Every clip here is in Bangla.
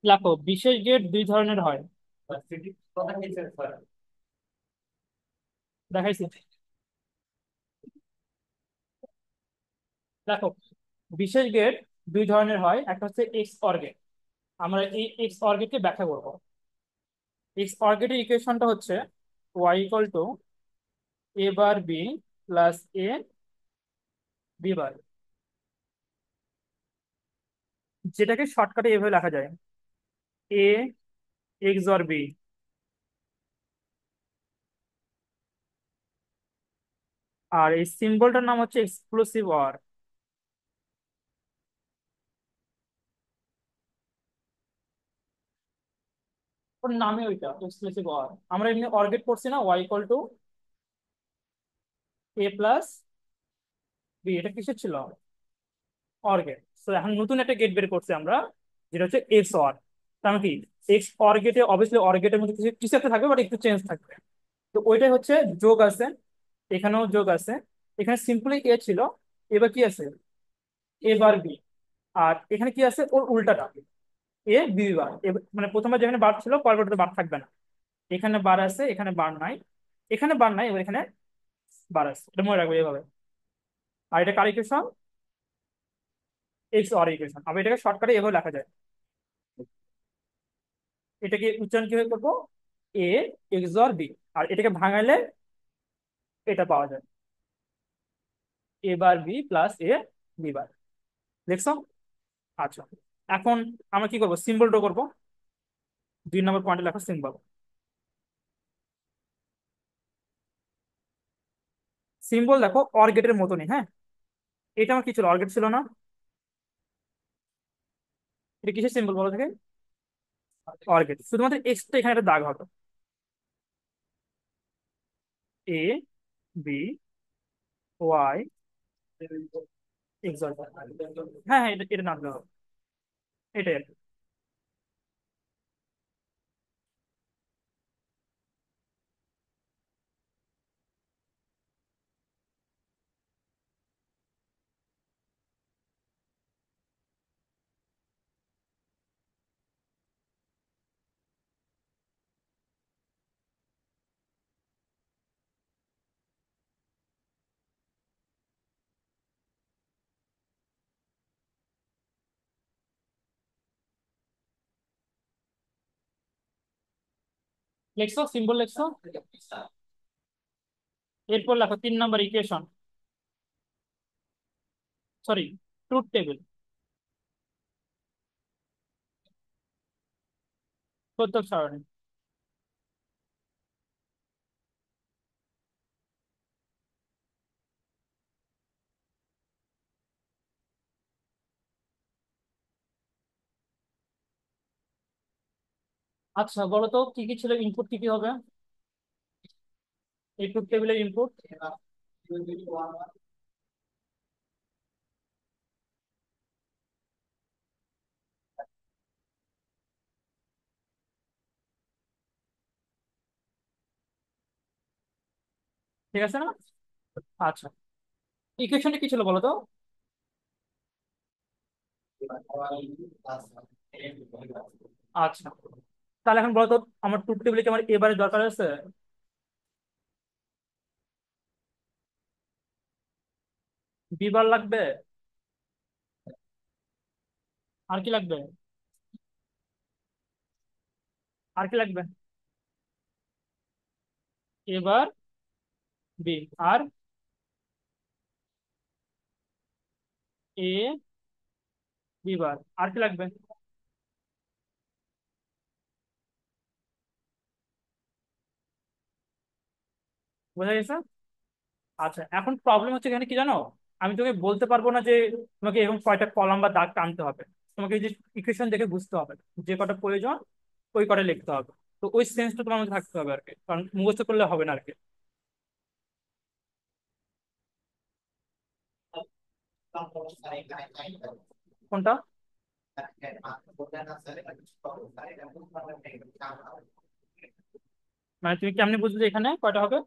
দেখো, বিশেষ গেট দুই ধরনের হয়। দেখাইছি। দেখো, বিশেষ গেট দুই ধরনের হয়, একটা হচ্ছে এক্স অর গেট। আমরা এই এক্স অর গেটকে ব্যাখ্যা করব। এক্স অর গেটের ইকুয়েশনটা হচ্ছে Y equal to A bar B plus A B bar, যেটাকে শর্টকাটে এভাবে লেখা যায়, এ এক্স অর বি। আর এই সিম্বলটার নাম হচ্ছে এক্সক্লুসিভ অর। ওর নামে ওইটা এক্সক্লুসিভ অর। আমরা এমনি অর গেট করছি না, Y equal to A plus B, এটা কিসের ছিল? OR gate. তো এখন নতুন একটা গেট বের করছি আমরা, যেটা হচ্ছে এক্স অর। তার মানে কি, এক্স অর গেটে অবভিয়াসলি অর গেটের মধ্যে কিছু কিছু একটা থাকবে, বাট একটু চেঞ্জ থাকবে। তো ওইটাই হচ্ছে যোগ আছে, এখানেও যোগ আছে। এখানে সিম্পলি এ ছিল, এবার কি আছে, এ বার বি। আর এখানে কি আছে, ওর উল্টাটা, এ বি বার। মানে প্রথমবার যেখানে বার ছিল, পরবর্তীতে বার থাকবে না। এখানে বার আছে, এখানে বার নাই। এখানে বার নাই, এবার এখানে বার আছে। এটা মনে রাখবো এইভাবে। আর এটা কার ইকুয়েশন? X or equation. আবার এটাকে শর্টকাটে এভাবে লেখা যায়। এটাকে উচ্চারণ কিভাবে করবো? এ এক্স অর বি। আর এটাকে ভাঙাইলে এটা পাওয়া যায়, এ bar B plus A B বার। দেখছো? আচ্ছা, এখন আমরা কি করবো, সিম্বল ড্র করবো। 2 নম্বর পয়েন্টে লেখো সিম্বল। সিম্বল দেখো অর গেটের মতনই, হ্যাঁ। এটা আমার কি ছিল, অর গেট ছিল না? এটা কিসের সিম্বল বলো থেকে? Or gate. শুধুমাত্র এক্সটা এখানে একটা দাগ হবে, এ বি ওয়াই এক্স। হ্যাঁ হ্যাঁ, এটা নাম দেওয়া হবে, এটাই আর কি। লিখছো, সিম্বল লিখছো। এরপর লেখো 3 নম্বর ইকুয়েশন, সরি, ট্রুথ টেবিল, প্রত্যেক সারণী। আচ্ছা বলো তো, কি কি ছিল ইনপুট, কি কি হবে এই ট্রুথ টেবিলের ইনপুট? ঠিক আছে না? আচ্ছা, ইকুয়েশনটা কি ছিল বলো তো? আচ্ছা, তাহলে এখন বলো তো, আমার ট্রুথ টেবিলে কি আমার এবারে দরকার আছে? বিবার লাগবে। আর কি লাগবে? আর কি লাগবে? এবার বি। আর এ বিবার। আর কি লাগবে? বোঝা গেছে? আচ্ছা, এখন প্রবলেম হচ্ছে এখানে কি জানো, আমি তোকে বলতে পারবো না যে তোমাকে এরকম কয়টা কলাম বা দাগ টানতে হবে। তোমাকে এই যে ইকুয়েশন দেখে বুঝতে হবে, যে কটা প্রয়োজন ওই কটা লিখতে হবে। তো ওই সেন্সটা তোমার মধ্যে থাকতে হবে আর কি, কারণ মুখস্থ করলে হবে না আর কি। কোনটা? মানে তুমি কেমনি বুঝলে এখানে কয়টা হবে?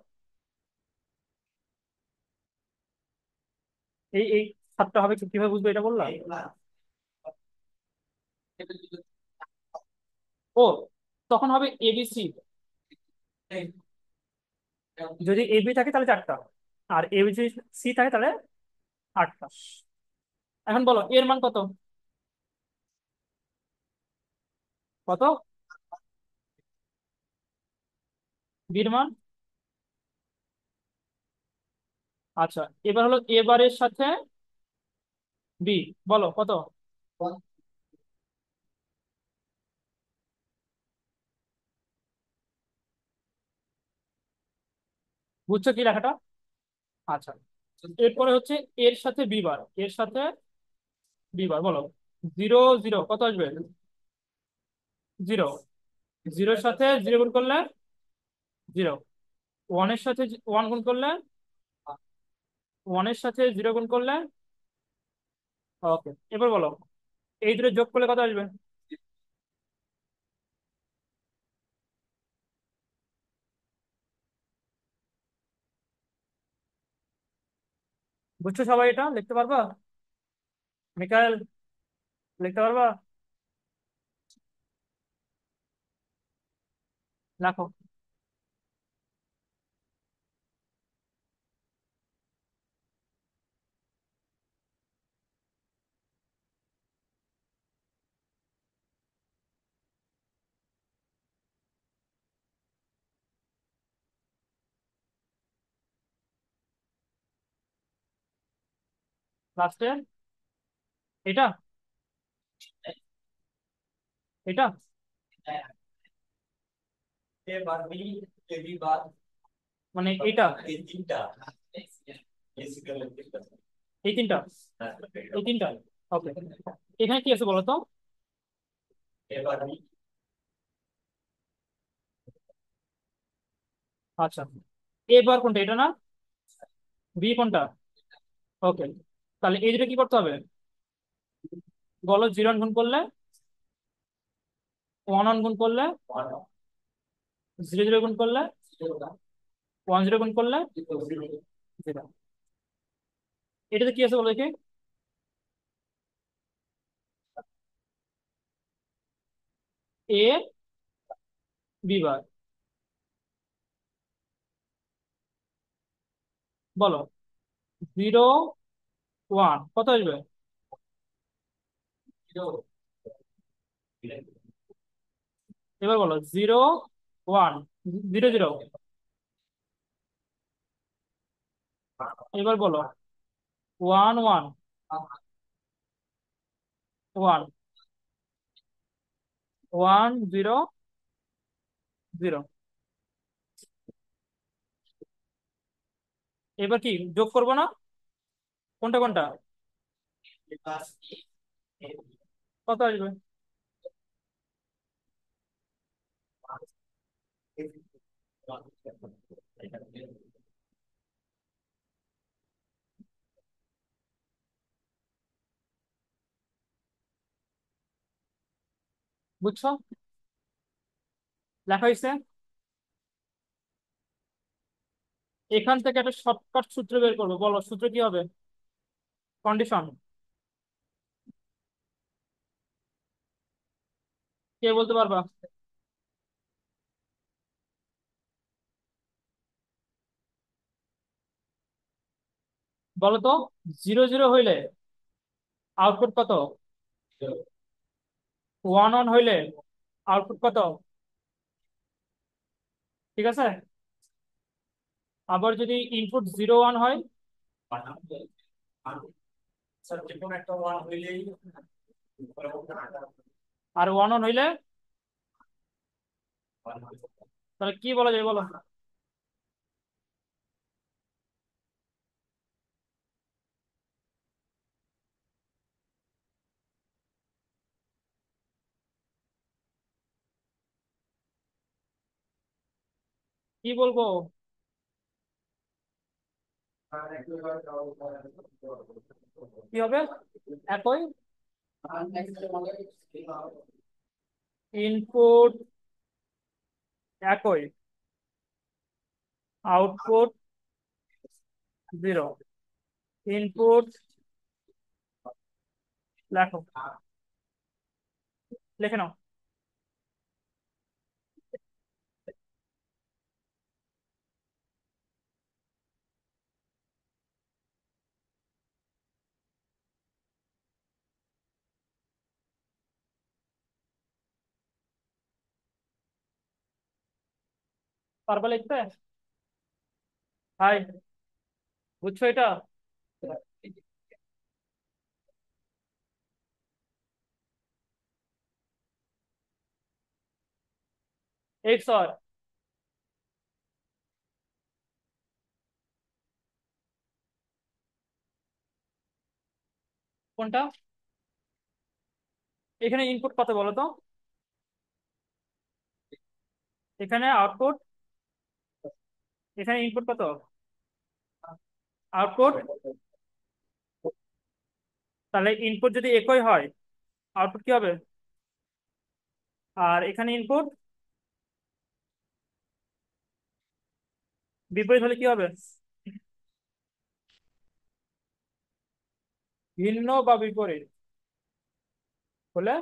এই 7টা হবে, কিভাবে বুঝবে এটা বললাম। ও, তখন হবে এবিসি। যদি এবি থাকে তাহলে চারটা, আর এবিসি সি থাকে তাহলে আটটা। এখন বলো এর মান কত? কত? বির মান? আচ্ছা, এবার হলো এবারের সাথে বি, বলো কত? বুঝছো কি লেখাটা? আচ্ছা, এরপরে হচ্ছে এর সাথে বি বার, এর সাথে বি বার, বলো। জিরো জিরো কত আসবে? জিরো। জিরোর সাথে জিরো গুণ করলে জিরো। ওয়ানের সাথে ওয়ান গুণ করলে, ওয়ানের সাথে জিরো গুণ করলে। ওকে, এবার বলো এই দুটো যোগ করলে কত আসবে? বুঝছো সবাই? এটা লিখতে পারবা? মিকাএল, লিখতে পারবা? লেখো। লাস্টে এটা, এটা মানে এটা, এই তিনটা, এই তিনটা। ওকে, এখানে কি আছে বলো তো? আচ্ছা, এবার কোনটা, এটা না? বি কোনটা? ওকে, তাহলে এই দুটো কি করতে হবে? বলো, জিরো গুণ করলে, ওয়ান ওয়ান গুণ করলে, জিরো জিরো গুণ করলে, ওয়ান জিরো গুণ করলে জিরো। এটাতে কি আছে বলো দেখি? এ বি বার, বলো। জিরো ওয়ান কত আসবে? এবার বলো জিরো ওয়ান, জিরো জিরো। এবার বলো one one, one, one zero zero. এবার কি যোগ করবো না? কোনটা কোনটা? কত আসবে? বুঝছো? লেখা হয়েছে। এখান থেকে একটা শর্টকাট সূত্র বের করবো, বলো সূত্র কি হবে? কন্ডিশন, কে বলতে পারবা? বলো তো, জিরো জিরো হইলে আউটপুট কত? ওয়ান ওয়ান হইলে আউটপুট কত? ঠিক আছে। আবার যদি ইনপুট জিরো ওয়ান হয়, আর ওয়ান ওয়ান হইলে, তাহলে কি বলা যায় বলো? কি বলবো? কি হবে? একই, ইনপুট একই, আউটপুট জিরো। ইনপুট, লেখো, লিখে নাও। পারবা লিখতে? হাই, বুঝছো এটা? এক্স আর কোনটা? এখানে ইনপুট কত বলো তো? এখানে আউটপুট, এখানে ইনপুট কত? আউটপুট, তাহলে ইনপুট যদি একই হয় আউটপুট কি হবে? আর এখানে ইনপুট বিপরীত হলে কি হবে? ভিন্ন বা বিপরীত হলে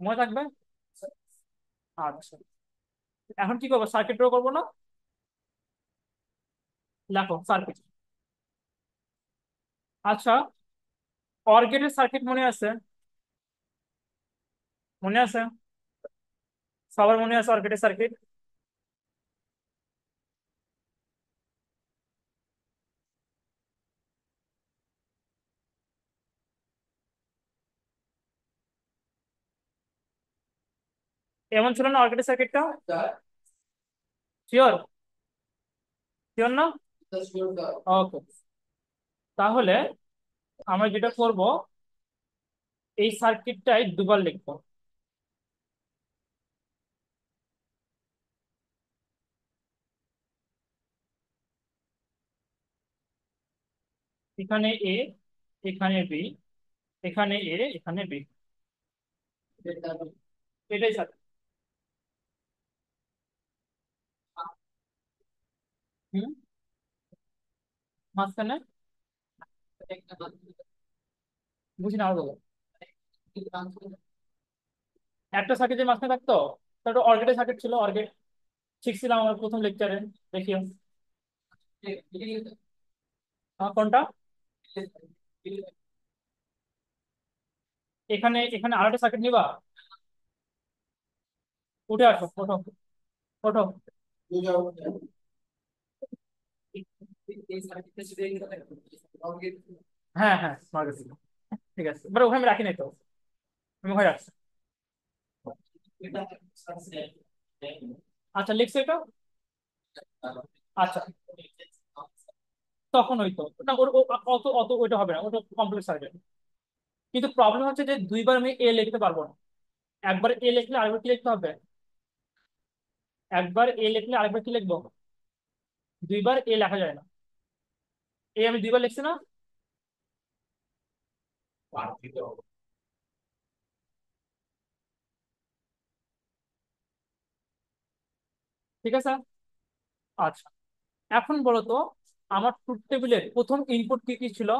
মনে থাকবে। আচ্ছা, এখন কি করবো, সার্কিট ড্র করবো না? লেখো সার্কিট। আচ্ছা, অর গেটের সার্কিট মনে আছে? মনে আছে? সবার মনে আছে অর গেটের সার্কিট? এমন ছিল না অর গেটের সার্কিটটা? শিওর? শিওর না? ওকে, তাহলে আমরা যেটা করব, এই সার্কিটটাই দুবার লিখবো। এখানে এ, এখানে বি, এখানে এ, এখানে বি, এটাই সার্কিট। হুম, মাঝখানে বুঝি না, আরো বলো। একটা সার্কিট যে মাঝখানে থাকতো, তার অর্গেটের সার্কিট ছিল, অর্গেট শিখছিলাম আমার প্রথম লেকচারে, দেখিও। কোনটা? এখানে এখানে আরেকটা সার্কিট নিবা? উঠে আসো, ওঠো, ওঠো। হ্যাঁ হ্যাঁ, মার্কেট। ঠিক আছে, এবার ওখানে আমি রাখি নাই তো, আমি ওখানে রাখছি। আচ্ছা, লিখছো এটা? আচ্ছা, তখন হইতো না, অত অত ওইটা হবে না, ওটা কমপ্লিট সার্কিট। কিন্তু প্রবলেম হচ্ছে যে দুইবার আমি এ লিখতে পারবো না। একবার এ লিখলে আরেকবার কি লিখতে হবে? একবার এ লিখলে আরেকবার কি লিখবো? দুইবার এ লেখা যায় না। এ আমি দুইবার লিখছি না? ঠিক আছে। আচ্ছা, এখন বলো তো, আমার ট্রুথ টেবিলের প্রথম ইনপুট কি কি ছিল?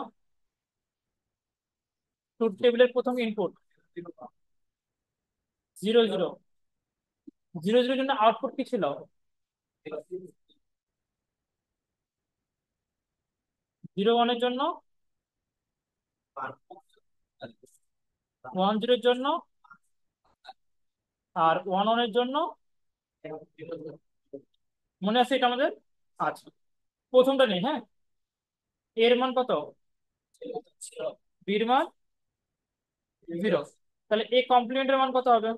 ট্রুথ টেবিলের প্রথম ইনপুট 0 0। 0 0 জন্য আউটপুট কি ছিল? 0 1 এর জন্য, 1 0 এর জন্য, আর 1 1 এর জন্য। মনে আছে এটা আমাদের? আচ্ছা, প্রথমটা নেই, হ্যাঁ। এর মান কত? বির মান 0। তাহলে এ কমপ্লিমেন্টের মান কত হবে?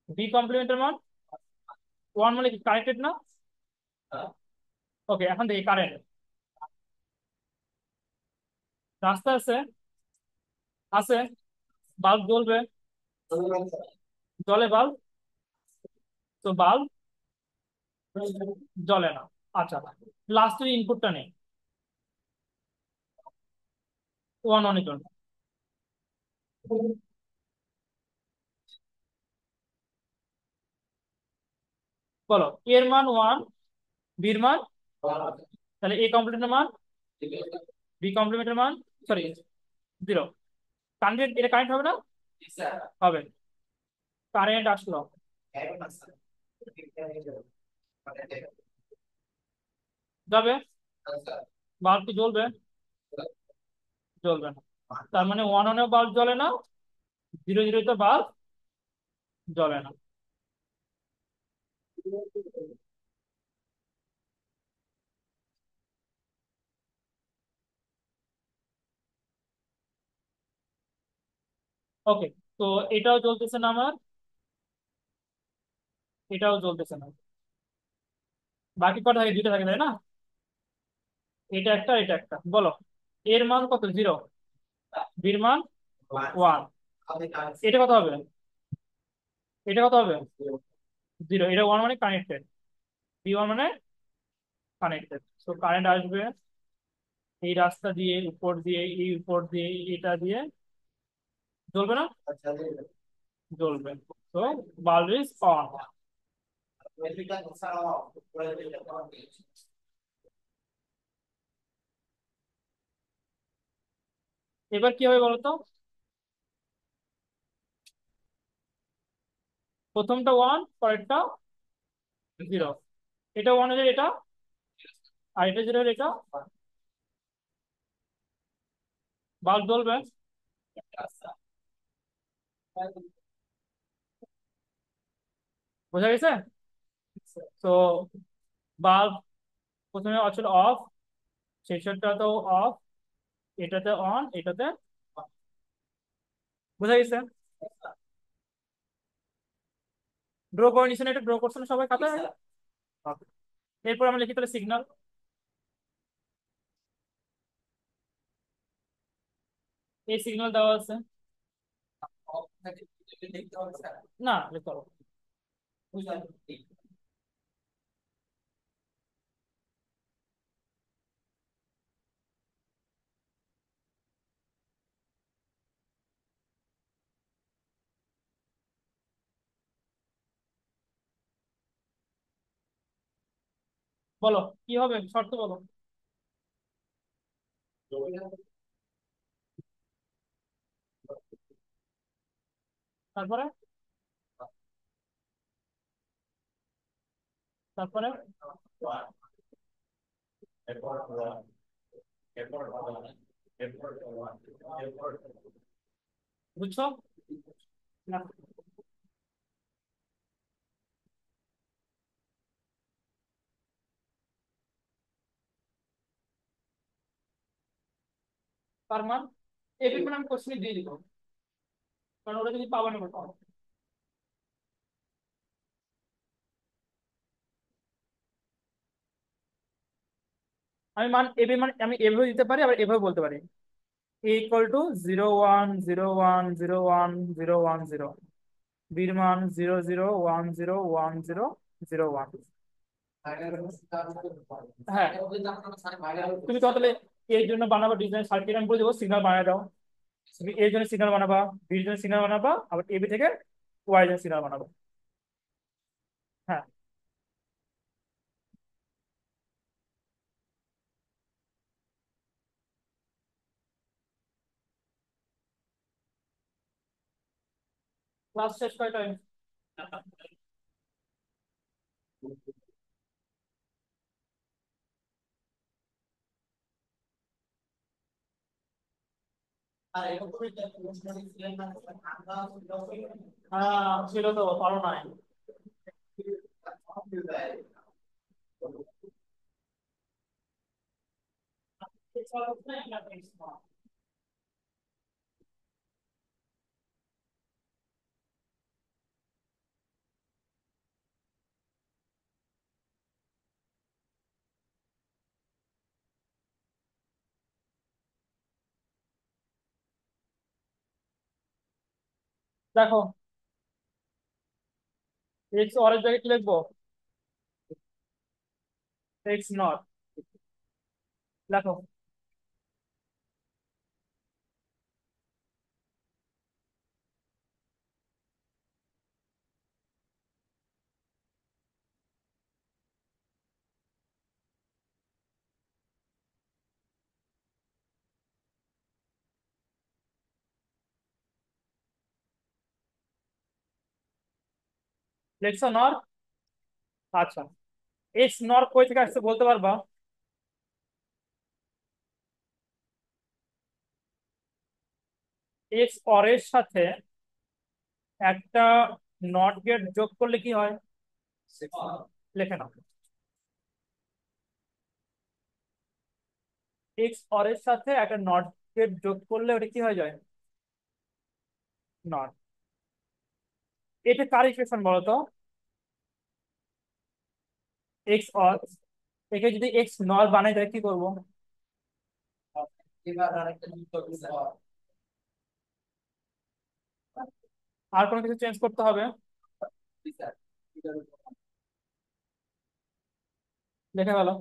বি কমপ্লিমেন্টের মান 1, মানে কি কানেক্টেড না? ওকে, এখন দেখি কারেন্ট। রাস্তা আছে, আছে, বাল্ব জ্বলবে, জলে বাল্ব, তো বাল্ব জ্বলে না। আচ্ছা, লাস্টের ইনপুটটা নেই, 1 1 এর জন্য। বলো, এর মান 1, বির মান, তাহলে এ কমপ্লিমেন্টের মান, বি কমপ্লিমেন্টের মান, সরি 0। কারেন্ট, এটা কারেন্ট হবে না? হবে। কারেন্ট আসলো, যাবে, বাল্ব কি জ্বলবে? জ্বলবে না। তার মানে 1 1 এও বাল্ব জ্বলে না, 0 0 তো বাল্ব জ্বলে না। ওকে, তো এটাও চলতেছে না আমার, এটাও চলতেছে না। বাকি কটা থাকে? দুইটা থাকে তাই না? এটা একটা, এটা একটা, বলো। এর মান কত? জিরো। বির মান ওয়ান। এটা কত হবে? এটা কত হবে? জিরো। এটা ওয়ান মানে কানেক্টেড, বি ওয়ান মানে কানেক্টেড। তো কারেন্ট আসবে এই রাস্তা দিয়ে, উপর দিয়ে, এই উপর দিয়ে, এটা দিয়ে, জ্বলবে না? জ্বলবে। তো বাল্ব ইজ অন। এবার কি হবে বলতো? প্রথমটা ওয়ান, পরেরটা জিরো। এটা ওয়ান হলে এটা, আর এটা জিরো হলে এটা, বাল্ব জ্বলবে। বোঝা গেছে? তো বাল্ব প্রথমে আসলে অফ, শেষেরটাতেও অফ, এটাতে অন, এটাতে। বোঝা গেছে? ড্র করে নিছেন? এটা ড্র করছেন সবাই খাতায়? Okay. এরপর আমরা লিখি তাহলে সিগন্যাল। এই সিগন্যাল দেওয়া আছে। না, লিখতে হবে না। বলো কি হবে, শর্ত বলো। তারপরে, তারপরে বুঝছো না? তার মান এবির মান আমি কোশ্চেনে দিয়ে দিব, কারণ ওটা যদি পাবো না কোথাও। আমি মান এবি মান আমি এভাবে দিতে পারি, আবার এভাবে বলতে পারি। ইকুয়াল টু 0 1 0 1 0 1 0 1 0, বির মান 0 0 1 0 1 0 0 1। হ্যাঁ, তুমি তো তাহলে এর জন্য বানাবা ডিজাইন সার্কিট, আমি বলে দেবো সিগন্যাল বানিয়ে দাও। তুমি এর জন্য সিগন্যাল বানাবা, বির জন্য সিগন্যাল বানাবা, আবার এবি থেকে ওয়াই জন্য সিগন্যাল বানাবা। হ্যাঁ। ক্লাস শেষ কয়টায়? হ্যাঁ ছিল তো, পারো নাই। দেখো, এক্স অরের জায়গায় কি লিখবো? X not. দেখো, লিখছো নর। আচ্ছা, এক্স নর কই থেকে আসছে বলতে পারবা? এক্স অরের সাথে একটা নট গেট যোগ করলে কি হয়? লিখে নাও। এক্স অর এর সাথে একটা নট গেট যোগ করলে ওটা কি হয়ে যায়? নট। এটা কার ইকুয়েশন বলো তো? এক্স অর, একে যদি এক্স নর বানাই তাহলে কি করবো? আর কোনো কিছু চেঞ্জ করতে হবে? দেখে ভালো।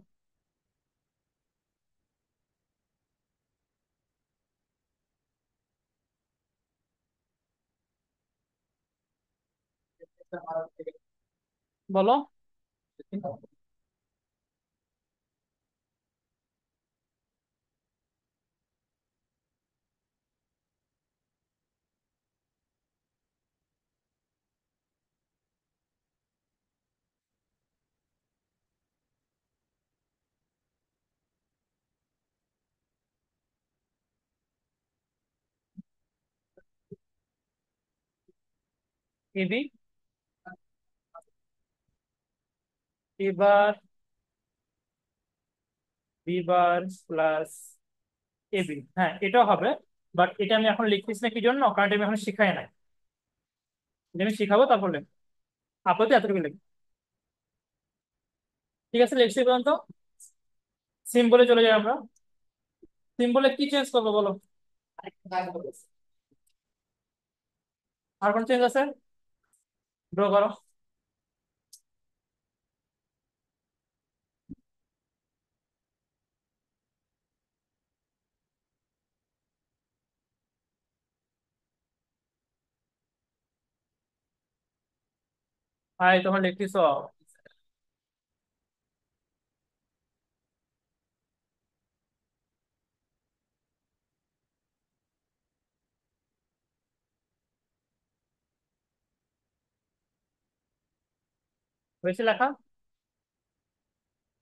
বলো। এবি, এবার বি বার প্লাস এবি, হ্যাঁ এটাও হবে। বাট এটা আমি এখন লিখতেছি না, কি জন্য? কারণ এটা আমি এখন শিখাই নাই। এটা আমি শিখাবো তারপর লিখবো। আপাতত এতটুকু লিখবো। ঠিক আছে, লিখছি পর্যন্ত। সিম্বলে চলে যাই আমরা। সিম্বলে কি চেঞ্জ করবো বলো? আর কোন চেঞ্জ আছে? ড্র করো। হাই, তোমার লিখতেছ? হয়েছে লেখা?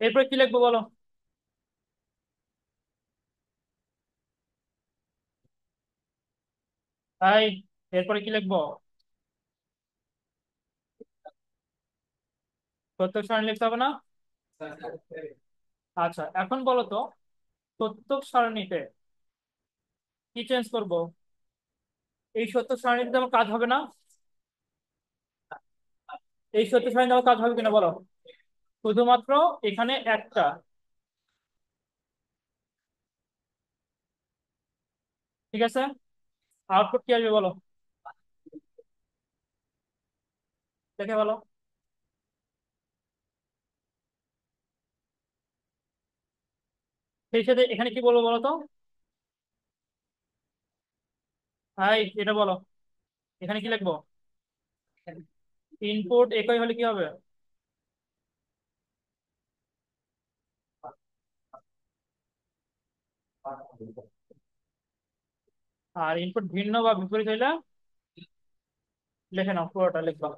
এরপরে কি লিখবো বলো? হাই, এরপরে কি লিখবো? প্রত্যেক সারণী লিখতে হবে না? আচ্ছা, এখন বলো তো, প্রত্যেক সারণীতে কি চেঞ্জ করব? এই সত্য সারণীতে আমার কাজ হবে না? এই সত্য সারণীতে আমার কাজ হবে কিনা বলো? শুধুমাত্র এখানে একটা। ঠিক আছে, আউটপুট কি আসবে বলো? দেখে বলো। সেই সাথে এখানে কি বলবো বলো তো? হাই, এটা বলো। এখানে কি লিখবো? ইনপুট একই হলে কি হবে? আর ইনপুট ভিন্ন বা বিপরীত হইলে? লিখে নাও, পুরোটা লিখবা।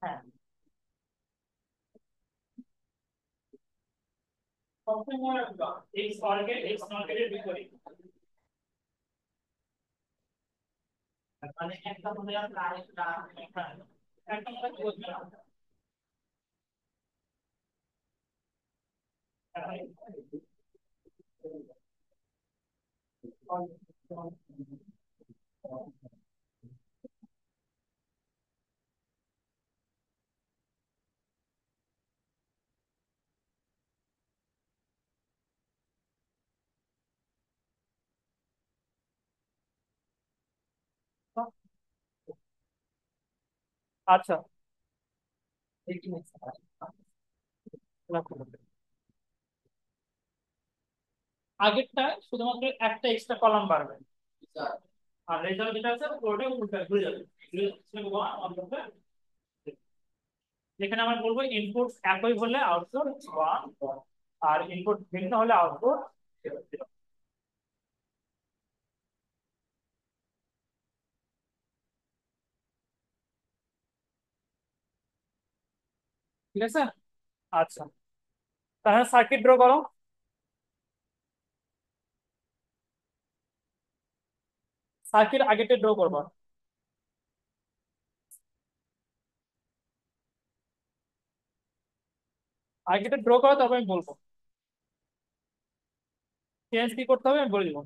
হ্যাঁ, সবসময় মনে রাখবা, এক্স অর্গেট এক্স নট গেটের বিপরীত। মানে একটা মনে রাখলে আরেকটা। হ্যাঁ, একটা মনে রাখলে বুঝবে না। আচ্ছা, আগেরটা শুধুমাত্র একটা এক্সট্রা কলাম বাড়বে, আর রেজাল্ট যেটা আছে ওটা উল্টা ঘুরে যাবে। যেখানে আমরা বলবো ইনপুট একই হলে আউটপুট ওয়ান, আর ইনপুট ভিন্ন হলে আউটপুট জিরো। ঠিক আছে। আচ্ছা, তাহলে সার্কিট ড্র করো। সার্কিট আগেরটা ড্র করবা। আগেরটা ড্র করো, তারপর আমি বলবো চেঞ্জ কি করতে হবে, আমি বলে দিব।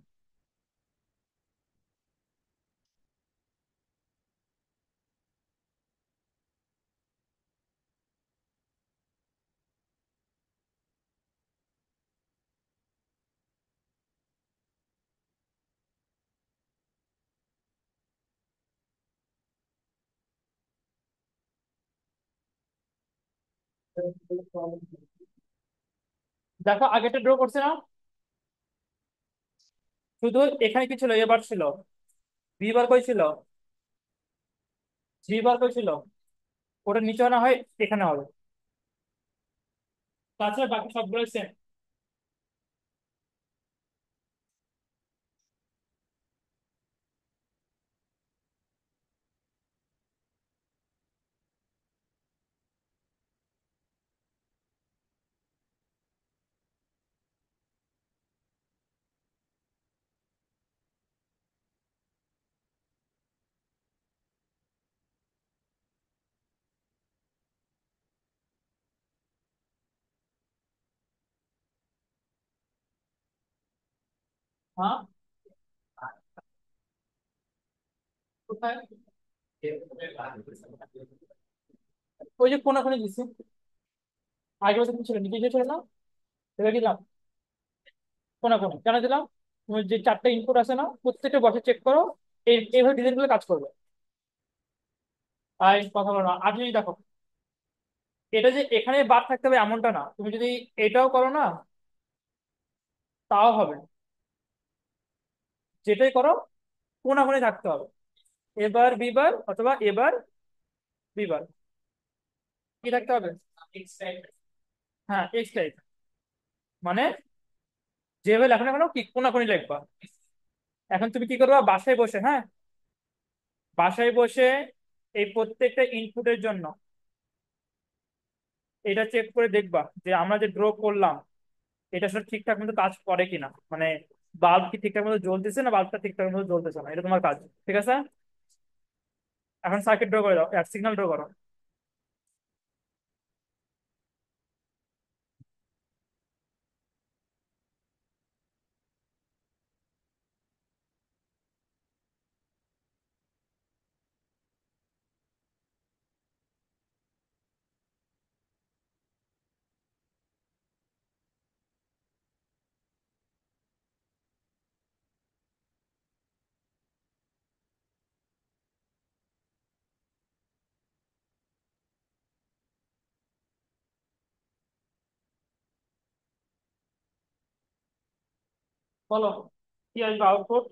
দেখো আগেরটা ড্র করছে না, শুধু এখানে কি ছিল, এবার ছিল, বি বার কই ছিল, জি বার কই ছিল, ওটা নিচে না হয় এখানে হবে। তাছাড়া বাকি সবগুলো সেম। হ্যাঁ, কোথায়? ওই যে কোনাকুনি দিছি, আগে বছর কি ছিল, নিচে ছিল না, এবার দিলাম কোনাকুনি কেন দিলাম? তুমি যে চারটা ইনপুট আছে না, প্রত্যেকটা বসে চেক করো, এইভাবে ডিজাইন গুলো কাজ করবে। তাই কথা বলো না। আর যদি দেখো এটা যে এখানে বার থাকতে হবে এমনটা না, তুমি যদি এটাও করো না তাও হবে, যেটাই করো কোনাকুনি থাকতে হবে। এবার বিবার অথবা এবার বিবার কি থাকতে হবে? হ্যাঁ, এক্স টাইপ, মানে যেভাবে লেখো না কেন কি কোনাকুনি লিখবা। এখন তুমি কি করবা, বাসায় বসে, হ্যাঁ, বাসায় বসে এই প্রত্যেকটা ইনপুটের জন্য এটা চেক করে দেখবা যে আমরা যে ড্র করলাম এটা আসলে ঠিকঠাক মতো কাজ করে কিনা, মানে বাল্ব কি ঠিকঠাক মতো জ্বলতেছে না বাল্বটা ঠিকঠাক মতো জ্বলতেছে না, এটা তোমার কাজ। ঠিক আছে, এখন সার্কিট ড্র করে দাও, সিগন্যাল ড্র করো। বলো কি আসবে আউটপুট।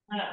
হ্যাঁ,